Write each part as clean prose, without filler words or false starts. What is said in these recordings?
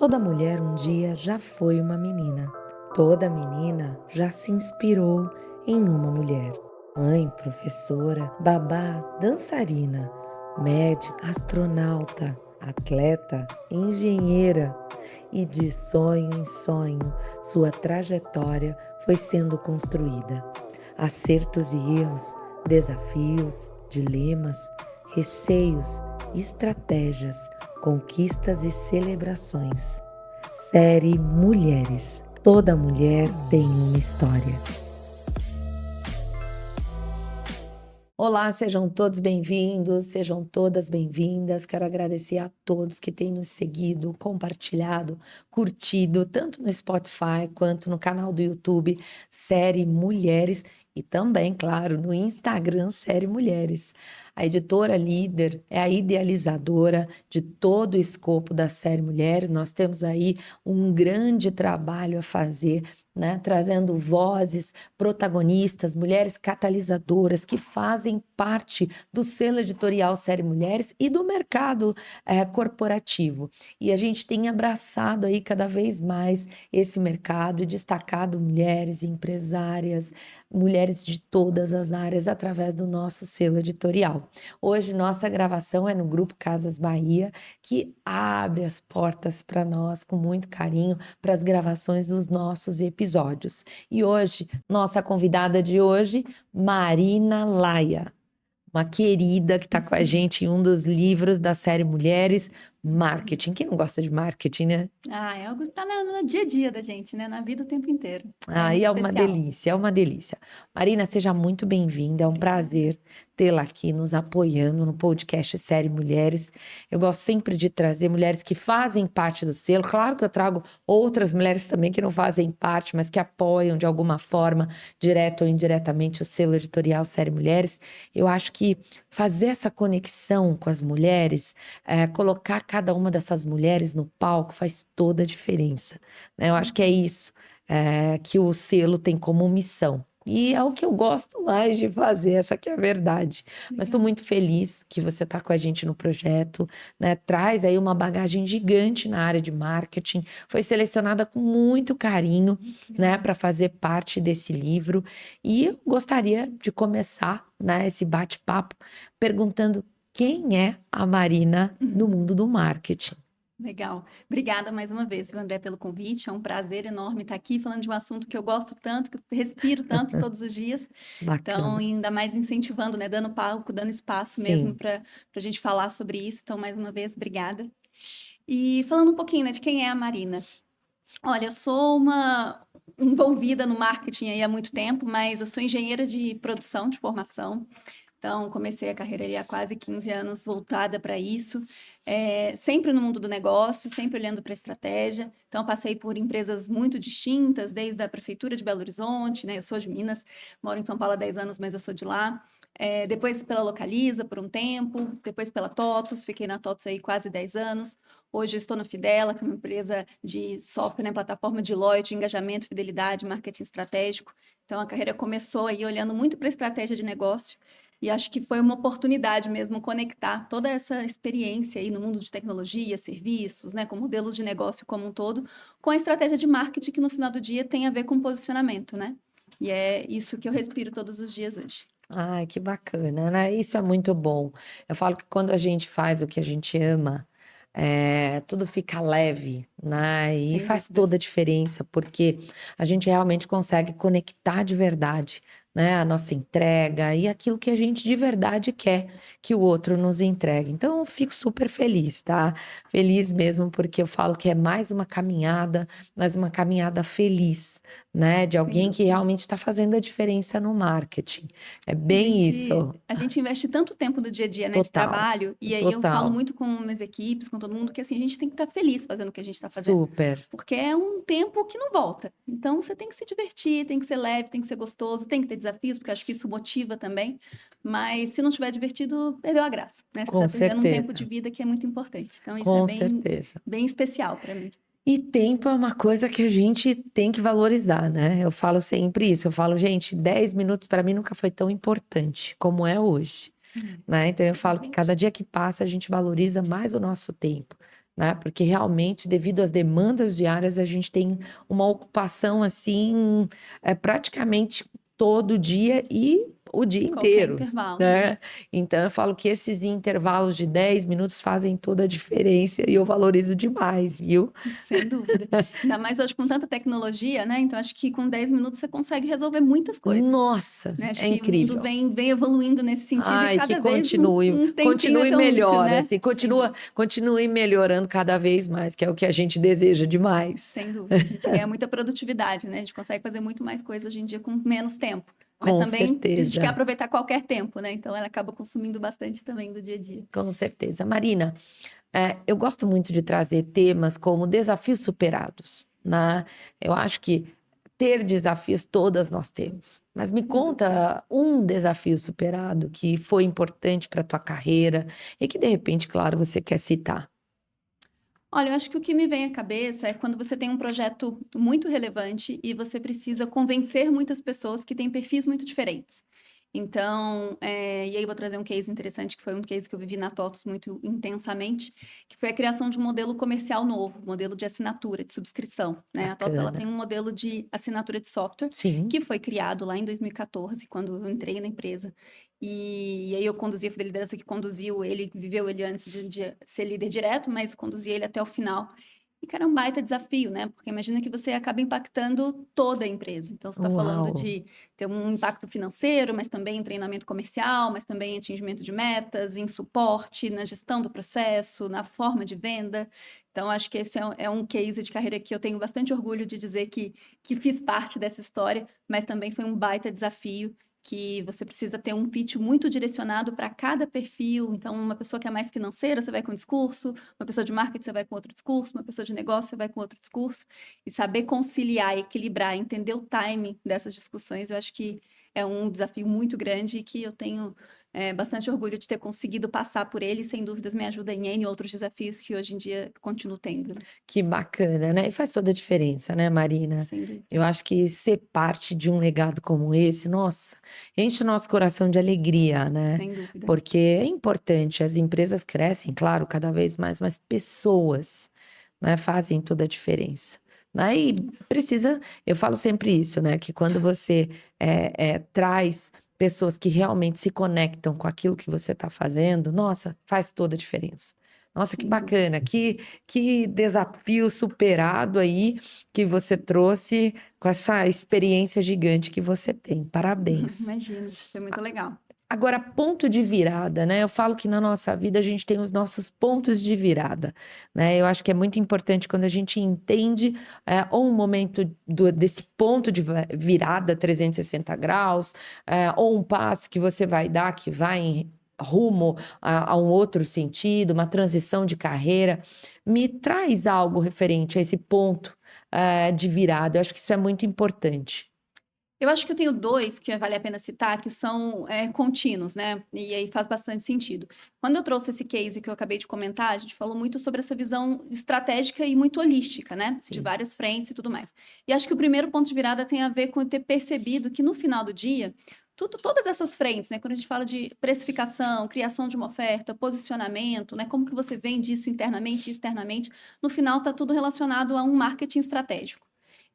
Toda mulher um dia já foi uma menina. Toda menina já se inspirou em uma mulher. Mãe, professora, babá, dançarina, médica, astronauta, atleta, engenheira. E de sonho em sonho, sua trajetória foi sendo construída. Acertos e erros, desafios, dilemas, receios, estratégias, conquistas e celebrações. Série Mulheres. Toda mulher tem uma história. Olá, sejam todos bem-vindos, sejam todas bem-vindas. Quero agradecer a todos que têm nos seguido, compartilhado, curtido, tanto no Spotify quanto no canal do YouTube Série Mulheres e também, claro, no Instagram Série Mulheres. A editora líder é a idealizadora de todo o escopo da Série Mulheres. Nós temos aí um grande trabalho a fazer, né? Trazendo vozes protagonistas, mulheres catalisadoras que fazem parte do selo editorial Série Mulheres e do mercado corporativo. E a gente tem abraçado aí cada vez mais esse mercado e destacado mulheres empresárias, mulheres de todas as áreas através do nosso selo editorial. Hoje nossa gravação é no Grupo Casas Bahia, que abre as portas para nós com muito carinho para as gravações dos nossos episódios. E hoje, nossa convidada de hoje, Marina Laia, uma querida que está com a gente em um dos livros da série Mulheres, Marketing. Quem não gosta de marketing, né? É algo que tá no dia a dia da gente, né? Na vida o tempo inteiro. É E muito é uma especial. delícia, é uma delícia. Marina, seja muito bem-vinda, é um prazer tê-la aqui nos apoiando no podcast Série Mulheres. Eu gosto sempre de trazer mulheres que fazem parte do selo. Claro que eu trago outras mulheres também que não fazem parte, mas que apoiam de alguma forma, direto ou indiretamente, o selo editorial Série Mulheres. Eu acho que fazer essa conexão com as mulheres, colocar cada uma dessas mulheres no palco faz toda a diferença, né? Eu acho que é isso que o selo tem como missão. E é o que eu gosto mais de fazer, essa que é a verdade. Mas estou Legal. muito feliz que você está com a gente no projeto, né? Traz aí uma bagagem gigante na área de marketing. Foi selecionada com muito carinho, né, para fazer parte desse livro. E eu gostaria de começar, né, esse bate-papo perguntando quem é a Marina no mundo do marketing. Legal. Obrigada mais uma vez, viu, André, pelo convite. É um prazer enorme estar aqui falando de um assunto que eu gosto tanto, que eu respiro tanto todos os dias. Então, Bacana. ainda mais incentivando, né? Dando palco, dando espaço mesmo Sim. para a gente falar sobre isso. Então, mais uma vez, obrigada. E falando um pouquinho, né, de quem é a Marina. Olha, eu sou uma envolvida no marketing aí há muito tempo, mas eu sou engenheira de produção de formação. Então, comecei a carreira ali há quase 15 anos voltada para isso, sempre no mundo do negócio, sempre olhando para a estratégia. Então, passei por empresas muito distintas, desde a Prefeitura de Belo Horizonte, né? Eu sou de Minas, moro em São Paulo há 10 anos, mas eu sou de lá. Depois pela Localiza por um tempo, depois pela TOTUS, fiquei na TOTUS aí quase 10 anos. Hoje eu estou no Fidela, que é uma empresa de software, né, plataforma de loyalty, engajamento, fidelidade, marketing estratégico. Então, a carreira começou aí olhando muito para a estratégia de negócio. E acho que foi uma oportunidade mesmo conectar toda essa experiência aí no mundo de tecnologia, serviços, né, com modelos de negócio como um todo, com a estratégia de marketing que no final do dia tem a ver com posicionamento, né? E é isso que eu respiro todos os dias hoje. Ai, que bacana, né? Isso é muito bom. Eu falo que quando a gente faz o que a gente ama, tudo fica leve, né? E Sem faz toda a dúvidas. diferença, porque a gente realmente consegue conectar de verdade, né? A nossa entrega e aquilo que a gente de verdade quer que o outro nos entregue. Então, eu fico super feliz, tá? Feliz mesmo, porque eu falo que é mais uma caminhada, mas uma caminhada feliz, né? De Sem alguém que dúvida. realmente está fazendo a diferença no marketing. É A bem gente, isso. a gente investe tanto tempo do dia a dia, né, de Total, trabalho, e aí eu falo total. muito com minhas equipes, com todo mundo, que assim, a gente tem que estar feliz fazendo o que a gente está fazendo, Super. porque é um tempo que não volta. Então, você tem que se divertir, tem que ser leve, tem que ser gostoso, tem que ter desafios, porque eu acho que isso motiva também, mas se não estiver divertido, perdeu a graça, né? Você Com está perdendo um tempo de certeza, vida que é muito importante. Então, isso é com bem, certeza. bem especial para mim. E tempo é uma coisa que a gente tem que valorizar, né? Eu falo sempre isso. Eu falo, gente, 10 minutos para mim nunca foi tão importante como é hoje, né? Então eu falo que cada Exatamente. dia que passa a gente valoriza mais o nosso tempo, né? Porque realmente, devido às demandas diárias, a gente tem uma ocupação assim, praticamente todo dia e o dia Qualquer inteiro, intervalo, né? né? Então eu falo que esses intervalos de 10 minutos fazem toda a diferença e eu valorizo demais, viu? Sem dúvida. Ainda mais hoje com tanta tecnologia, né? Então, acho que com 10 minutos você consegue resolver muitas coisas, Nossa, né? Acho é que o mundo incrível. vem evoluindo nesse sentido e Ai, que cada vez um tempinho é continue tão útil, melhor, né? assim, Sem dúvida. continue melhorando cada vez mais, que é o que a gente deseja demais. Sem dúvida. A gente ganha muita produtividade, né? A gente consegue fazer muito mais coisas hoje em dia com menos tempo. Mas Com também a gente quer certeza, aproveitar qualquer tempo, né? Então ela acaba consumindo bastante também do dia a dia. com certeza. Marina, eu gosto muito de trazer temas como desafios superados, né? Eu acho que ter desafios todas nós temos. Mas me Sem dúvida. conta um desafio superado que foi importante para a tua carreira e que de repente, claro, você quer citar. Olha, eu acho que o que me vem à cabeça é quando você tem um projeto muito relevante e você precisa convencer muitas pessoas que têm perfis muito diferentes. Então, e aí eu vou trazer um case interessante, que foi um case que eu vivi na TOTUS muito intensamente, que foi a criação de um modelo comercial novo, modelo de assinatura, de subscrição, né? A TOTUS, ela tem Bacana. um modelo de assinatura de software, Sim. que foi criado lá em 2014, quando eu entrei na empresa. E aí eu conduzi a liderança que conduziu ele, viveu ele antes de ser líder direto, mas conduzi ele até o final. E, cara, é um baita desafio, né? Porque imagina que você acaba impactando toda a empresa. Então, você está falando Uau. de ter um impacto financeiro, mas também em treinamento comercial, mas também em atingimento de metas, em suporte, na gestão do processo, na forma de venda. Então, acho que esse é um case de carreira que eu tenho bastante orgulho de dizer que fiz parte dessa história, mas também foi um baita desafio que você precisa ter um pitch muito direcionado para cada perfil. Então, uma pessoa que é mais financeira, você vai com um discurso, uma pessoa de marketing, você vai com outro discurso, uma pessoa de negócio, você vai com outro discurso. E saber conciliar, equilibrar, entender o timing dessas discussões, eu acho que é um desafio muito grande e que eu tenho bastante orgulho de ter conseguido passar por ele e, sem dúvidas, me ajuda em N outros desafios que hoje em dia continuo tendo, né? Que bacana, né? E faz toda a diferença, né, Marina? Sem dúvida. Eu acho que ser parte de um legado como esse, nossa, enche o nosso coração de alegria, né? Sem dúvida. Porque é importante, as empresas crescem, claro, cada vez mais, mas pessoas, né, fazem toda a diferença. Né? E Isso. precisa, eu falo sempre isso, né? Que quando você traz pessoas que realmente se conectam com aquilo que você está fazendo, nossa, faz toda a diferença. Nossa, que Sem dúvida. bacana, que desafio superado aí que você trouxe com essa experiência gigante que você tem. Parabéns. Imagino, foi muito legal. Agora, ponto de virada, né? Eu falo que na nossa vida a gente tem os nossos pontos de virada, né? Eu acho que é muito importante quando a gente entende ou um momento desse ponto de virada 360 graus, ou um passo que você vai dar que vai em rumo a um outro sentido, uma transição de carreira. Me traz algo referente a esse ponto, de virada. Eu acho que isso é muito importante. Eu acho que eu tenho 2 que vale a pena citar, que são, contínuos, né, e aí faz bastante sentido. Quando eu trouxe esse case que eu acabei de comentar, a gente falou muito sobre essa visão estratégica e muito holística, né, de Sim. várias frentes e tudo mais. E acho que o primeiro ponto de virada tem a ver com eu ter percebido que no final do dia, todas essas frentes, né, quando a gente fala de precificação, criação de uma oferta, posicionamento, né, como que você vende isso internamente e externamente, no final está tudo relacionado a um marketing estratégico.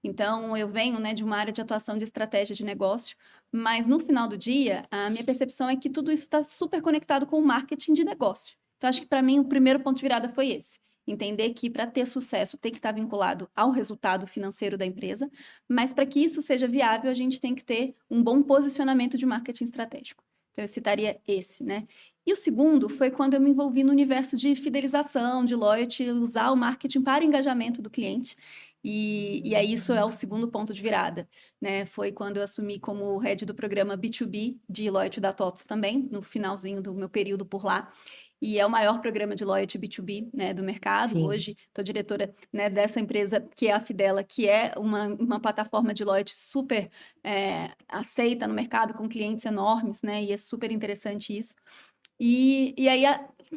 Então, eu venho, né, de uma área de atuação de estratégia de negócio, mas no final do dia, a minha percepção é que tudo isso está super conectado com o marketing de negócio. Então, acho que para mim o primeiro ponto de virada foi esse. Entender que para ter sucesso tem que estar vinculado ao resultado financeiro da empresa, mas para que isso seja viável, a gente tem que ter um bom posicionamento de marketing estratégico. Então, eu citaria esse, né? E o segundo foi quando eu me envolvi no universo de fidelização, de loyalty, usar o marketing para engajamento do cliente. E aí isso é o segundo ponto de virada, né? Foi quando eu assumi como head do programa B2B de loyalty da TOTUS também, no finalzinho do meu período por lá. E é o maior programa de loyalty B2B, né, do mercado. Sim. Hoje, estou diretora, né, dessa empresa que é a Fidela, que é uma plataforma de loyalty super aceita no mercado, com clientes enormes, né? E é super interessante isso. E aí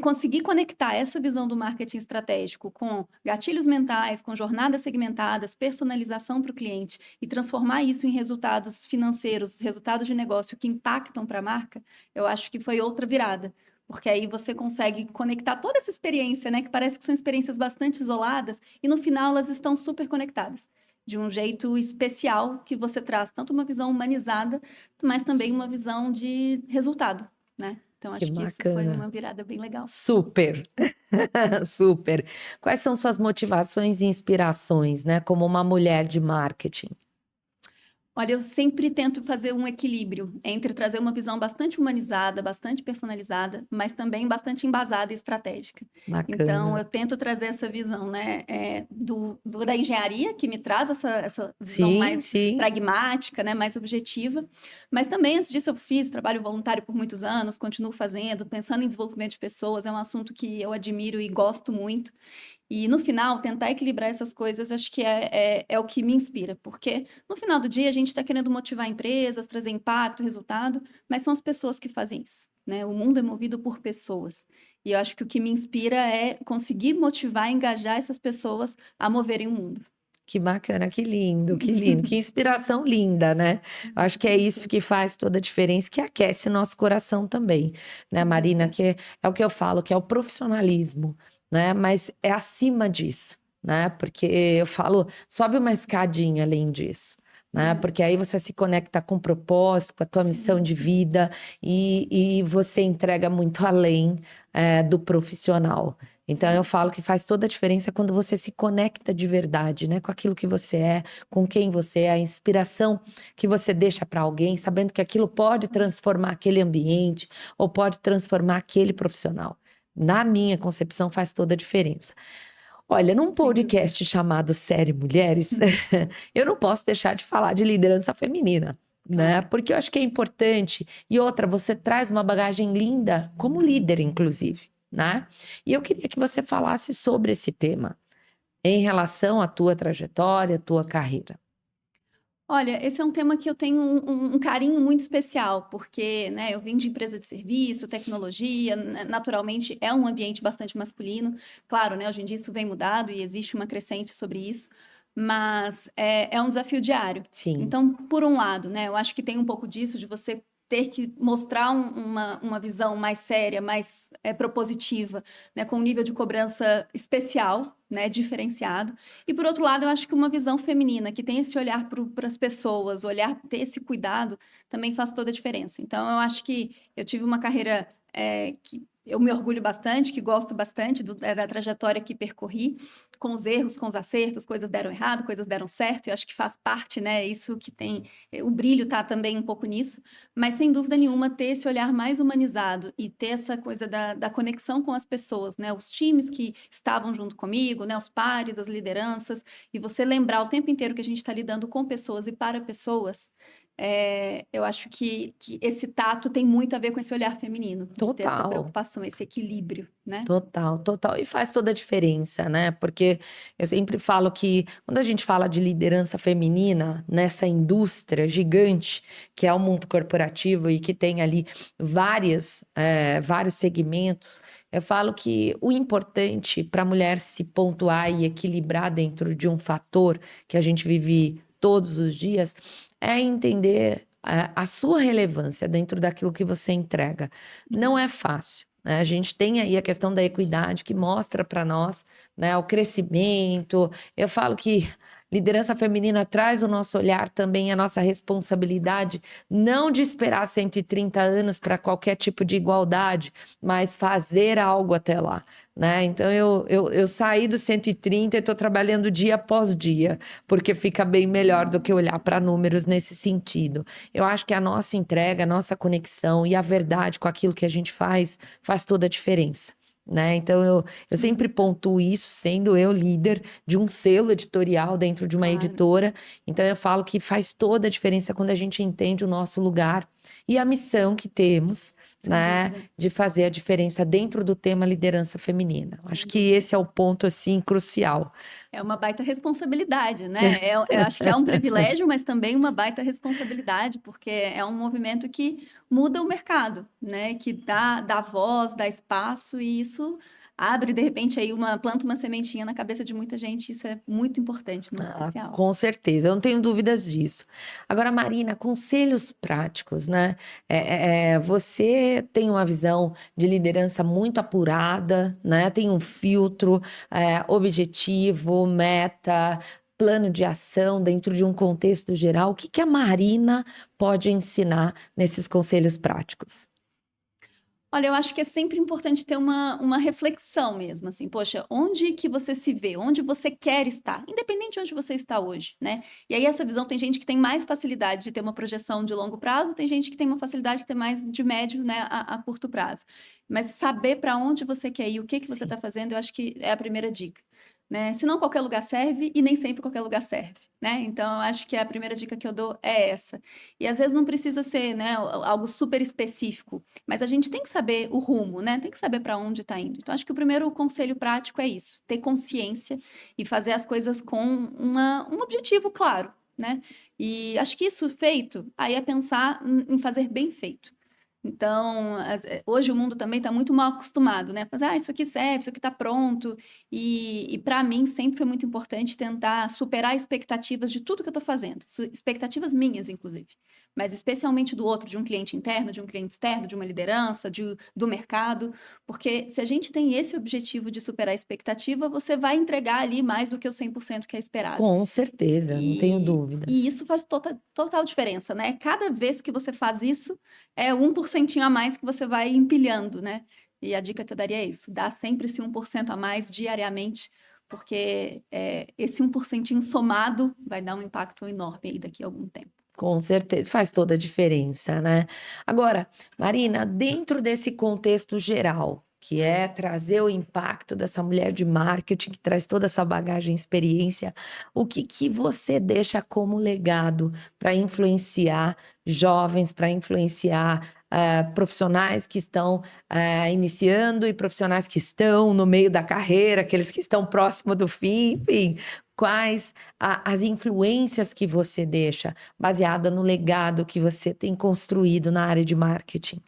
conseguir conectar essa visão do marketing estratégico com gatilhos mentais, com jornadas segmentadas, personalização para o cliente e transformar isso em resultados financeiros, resultados de negócio que impactam para a marca, eu acho que foi outra virada. porque aí você consegue conectar toda essa experiência, né, que parece que são experiências bastante isoladas, e no final elas estão super conectadas, de um jeito especial que você traz tanto uma visão humanizada, mas também uma visão de resultado, né? Então Que acho que isso foi bacana. uma virada bem legal. Super, super. Quais são suas motivações e inspirações, né, como uma mulher de marketing? Olha, eu sempre tento fazer um equilíbrio entre trazer uma visão bastante humanizada, bastante personalizada, mas também bastante embasada e estratégica. Então, Bacana. eu tento trazer essa visão, né, da engenharia, que me traz essa visão Sim, mais sim. pragmática, né, mais objetiva, mas também, antes disso, eu fiz trabalho voluntário por muitos anos, continuo fazendo, pensando em desenvolvimento de pessoas, é um assunto que eu admiro e gosto muito. E no final, tentar equilibrar essas coisas, acho que é o que me inspira, porque no final do dia a gente está querendo motivar empresas, trazer impacto, resultado, mas são as pessoas que fazem isso, né? O mundo é movido por pessoas. E eu acho que o que me inspira é conseguir motivar e engajar essas pessoas a moverem o mundo. Que bacana, que lindo, que inspiração linda, né? Acho que é isso que faz toda a diferença, que aquece nosso coração também, né, Sem Marina? dúvida. Que é o que eu falo, que é o profissionalismo, né? Mas é acima disso, né? Porque eu falo, sobe uma escadinha além disso. Né? É, Porque aí você se conecta com o propósito, com a tua missão sim. de vida e você entrega muito além do profissional. Então eu Sim. falo que faz toda a diferença quando você se conecta de verdade, né, com aquilo que você é, com quem você é, a inspiração que você deixa para alguém, sabendo que aquilo pode transformar aquele ambiente ou pode transformar aquele profissional. Na minha concepção, faz toda a diferença. Olha, num Sem dúvida. podcast chamado Série Mulheres, eu não posso deixar de falar de liderança feminina, né? Claro. Porque eu acho que é importante. E outra, você traz uma bagagem linda como líder, inclusive, né? E eu queria que você falasse sobre esse tema em relação à tua trajetória, à tua carreira. Olha, esse é um tema que eu tenho um carinho muito especial, porque, né, eu vim de empresa de serviço, tecnologia, naturalmente é um ambiente bastante masculino. Claro, né, hoje em dia isso vem mudado e existe uma crescente sobre isso, mas é um desafio diário. Sim, Então, por um lado, né, eu acho que tem um pouco disso, de você ter que mostrar uma visão mais séria, mais propositiva, né, com um nível de cobrança especial, né, diferenciado. E por outro lado, eu acho que uma visão feminina, que tem esse olhar para as pessoas, olhar, ter esse cuidado, também faz toda a diferença. Então, eu acho que eu tive uma carreira que eu me orgulho bastante, que gosto bastante da trajetória que percorri, com os erros, com os acertos, coisas deram errado, coisas deram certo, e eu acho que faz parte, né? Isso que tem, o brilho tá também um pouco nisso, mas sem dúvida nenhuma ter esse olhar mais humanizado e ter essa coisa da conexão com as pessoas, né? Os times que estavam junto comigo, né? Os pares, as lideranças, e você lembrar o tempo inteiro que a gente está lidando com pessoas e para pessoas. Eu acho que esse tato tem muito a ver com esse olhar feminino, de ter essa total. preocupação, esse equilíbrio, né? Total, total. E faz toda a diferença, né? Porque eu sempre falo que quando a gente fala de liderança feminina nessa indústria gigante que é o mundo corporativo e que tem ali vários segmentos, eu falo que o importante para a mulher se pontuar e equilibrar dentro de um fator que a gente vive todos os dias é entender a sua relevância dentro daquilo que você entrega. Não é fácil, né? A gente tem aí a questão da equidade que mostra para nós, né, o crescimento. Eu falo que liderança feminina traz o nosso olhar também, a nossa responsabilidade, não de esperar 130 anos para qualquer tipo de igualdade, mas fazer algo até lá, né? Então eu saí dos 130 e estou trabalhando dia após dia, porque fica bem melhor do que olhar para números nesse sentido. Eu acho que a nossa entrega, a nossa conexão e a verdade com aquilo que a gente faz toda a diferença. Né? Então eu Sem sempre dúvida. pontuo isso, sendo eu líder de um selo editorial dentro de uma Claro, editora. Então eu falo que faz toda a diferença quando a gente entende o nosso lugar e a missão que temos, sem né, dúvida, de fazer a diferença dentro do tema liderança feminina. Acho sem que dúvida. esse é o ponto assim crucial. É uma baita responsabilidade, né? Eu acho que é um privilégio, mas também uma baita responsabilidade, porque é um movimento que muda o mercado, né? Que dá voz, dá espaço, e isso abre, de repente, aí planta uma sementinha na cabeça de muita gente. Isso é muito importante, muito especial. Com certeza, eu não tenho dúvidas disso. Agora, Marina, conselhos práticos, né? Você tem uma visão de liderança muito apurada, né? Tem um filtro, objetivo, meta, plano de ação dentro de um contexto geral. O que que a Marina pode ensinar nesses conselhos práticos? Olha, eu acho que é sempre importante ter uma reflexão mesmo, assim, poxa, onde que você se vê? Onde você quer estar? Independente de onde você está hoje, né? E aí essa visão, tem gente que tem mais facilidade de ter uma projeção de longo prazo, tem gente que tem uma facilidade de ter mais de médio, né, a curto prazo. Mas saber para onde você quer ir, o que você Sim. está fazendo, eu acho que é a primeira dica. Né? Senão qualquer lugar serve e nem sempre qualquer lugar serve, né? Então eu acho que a primeira dica que eu dou é essa. E às vezes não precisa ser, né, algo super específico, mas a gente tem que saber o rumo, né? Tem que saber para onde está indo. Então acho que o primeiro conselho prático é isso: ter consciência e fazer as coisas com um objetivo claro, né? E acho que isso feito, aí é pensar em fazer bem feito. Então, hoje o mundo também está muito mal acostumado, né? Fazer, isso aqui serve, isso aqui está pronto. E para mim sempre foi muito importante tentar superar expectativas de tudo que eu estou fazendo. Expectativas minhas, inclusive. Mas especialmente do outro, de um cliente interno, de um cliente externo, de uma liderança, do mercado. Porque se a gente tem esse objetivo de superar a expectativa, você vai entregar ali mais do que o 100% que é esperado. Com certeza, não tenho E dúvidas. isso faz total diferença, né? Cada vez que você faz isso, é 1% a mais que você vai empilhando, né? E a dica que eu daria é isso: dá sempre esse 1% a mais diariamente, porque esse 1% somado vai dar um impacto enorme aí daqui a algum tempo. Com certeza, faz toda a diferença, né? Agora, Marina, dentro desse contexto geral, que é trazer o impacto dessa mulher de marketing, que traz toda essa bagagem e experiência, o que que você deixa como legado para influenciar jovens, para influenciar profissionais que estão iniciando e profissionais que estão no meio da carreira, aqueles que estão próximo do fim, enfim, quais as influências que você deixa baseada no legado que você tem construído na área de marketing?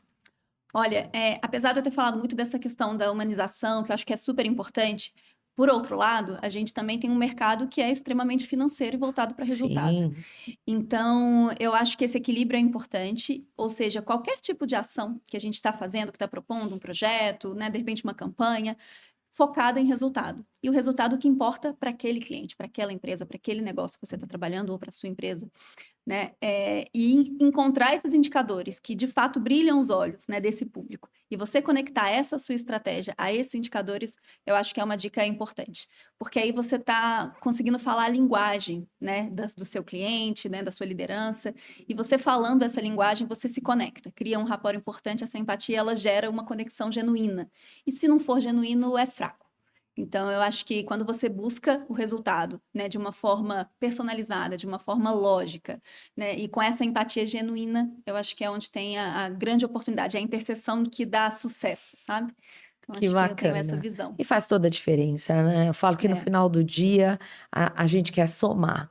Olha, apesar de eu ter falado muito dessa questão da humanização, que eu acho que é super importante, por outro lado, a gente também tem um mercado que é extremamente financeiro e voltado para resultado. Sim, Então, eu acho que esse equilíbrio é importante, ou seja, qualquer tipo de ação que a gente está fazendo, que está propondo um projeto, né, de repente uma campanha, focada em resultado. E o resultado que importa para aquele cliente, para aquela empresa, para aquele negócio que você está trabalhando ou para sua empresa, né? E encontrar esses indicadores que de fato brilham os olhos, né, desse público. E você conectar essa sua estratégia a esses indicadores, eu acho que é uma dica importante. Porque aí você está conseguindo falar a linguagem, né, do seu cliente, né, da sua liderança. E você falando essa linguagem, você se conecta, cria um rapport importante, essa empatia, ela gera uma conexão genuína. E se não for genuíno, é fraco. Então, eu acho que quando você busca o resultado, né, de uma forma personalizada, de uma forma lógica, né, e com essa empatia genuína, eu acho que é onde tem a grande oportunidade, a interseção que dá sucesso, sabe? Então, que acho que eu tenho essa bacana. visão. E faz toda a diferença, né? Eu falo que no É, final do dia a gente quer somar.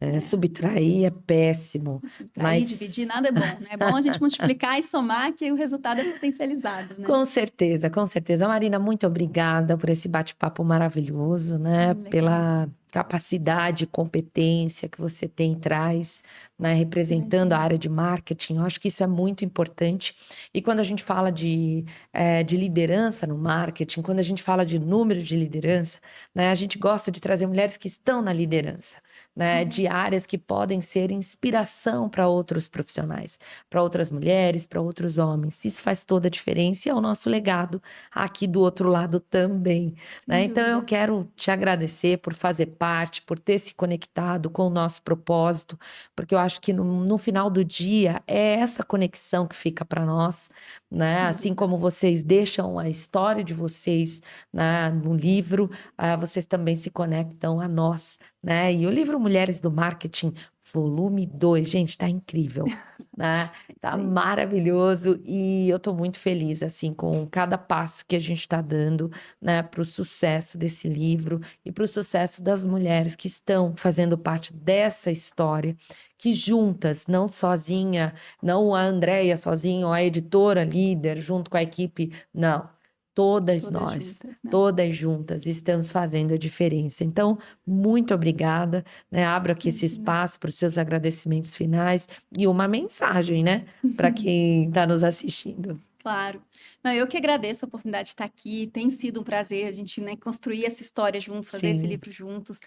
é. Subtrair é péssimo, Para ir dividir, mas nada é bom, né? É bom a gente multiplicar e somar, que aí o resultado é potencializado, né? com certeza, com certeza. Marina, muito obrigada por esse bate-papo maravilhoso, né? Legal. Pela capacidade e competência que você tem e traz, né? Representando a Imagina. área de marketing. Eu acho que isso é muito importante. E quando a gente fala de liderança no marketing, quando a gente fala de número de liderança, né? A gente gosta de trazer mulheres que estão na liderança, né? De áreas que podem ser inspiração para outros profissionais, para outras mulheres, para outros homens. Isso faz toda a diferença e é o nosso legado aqui do outro lado também, Sem né? Então eu dúvida. quero te agradecer por fazer parte, por ter se conectado com o nosso propósito, porque eu acho que no final do dia é essa conexão que fica para nós, né? Sem Assim dúvida. como vocês deixam a história de vocês, né, no livro, vocês também se conectam a nós, né? E o livro Mulheres do Marketing, volume 2, gente, tá incrível, né? É isso Tá aí. maravilhoso e eu tô muito feliz, assim, com cada passo que a gente tá dando, né, para o sucesso desse livro e para o sucesso das mulheres que estão fazendo parte dessa história, que juntas, não sozinha, não a Andréia sozinha ou a editora líder junto com a equipe, não. todas Todas nós, juntas, né? todas juntas, estamos fazendo a diferença. Então, muito obrigada, né? Abro aqui esse Imagina. espaço para os seus agradecimentos finais e uma mensagem, né? Para quem está nos assistindo. Claro. Não, eu que agradeço a oportunidade de estar aqui. Tem sido um prazer a gente, né, construir essa história juntos, fazer esse Sim, livro juntos,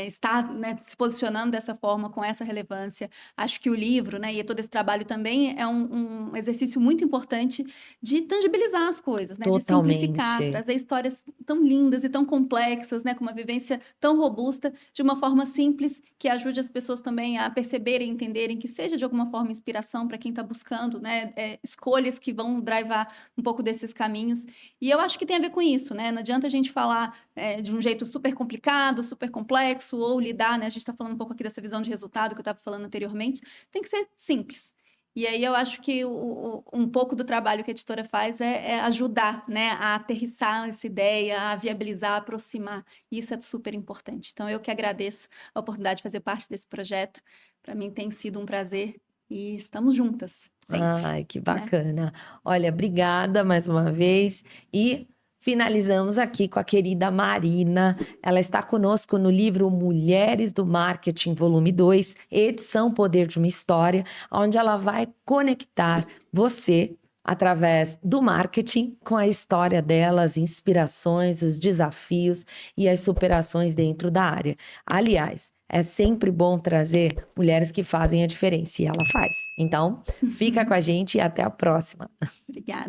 estar, né, se posicionando dessa forma, com essa relevância. Acho que o livro, né, e todo esse trabalho também é um exercício muito importante de tangibilizar as coisas, né, de simplificar, totalmente. trazer histórias tão lindas e tão complexas, né, com uma vivência tão robusta, de uma forma simples, que ajude as pessoas também a perceberem, entenderem, que seja de alguma forma inspiração para quem está buscando, né, escolhas que vão drivar um pouco desses caminhos. E eu acho que tem a ver com isso, né? Não adianta a gente falar de um jeito super complicado, super complexo, ou lidar, né? A gente está falando um pouco aqui dessa visão de resultado que eu estava falando anteriormente. Tem que ser simples. E aí eu acho que um pouco do trabalho que a editora faz é ajudar, né, a aterrissar essa ideia, a viabilizar, a aproximar. Isso é super importante. Então, eu que agradeço a oportunidade de fazer parte desse projeto. Para mim tem sido um prazer e estamos juntas, sempre, Ai, que né? bacana. Olha, obrigada mais uma vez e finalizamos aqui com a querida Marina. Ela está conosco no livro Mulheres do Marketing, volume 2, edição Poder de uma História, onde ela vai conectar você através do marketing com a história delas, inspirações, os desafios e as superações dentro da área. Aliás, é sempre bom trazer mulheres que fazem a diferença, e ela faz. Então, fica com a gente e até a próxima. Obrigada.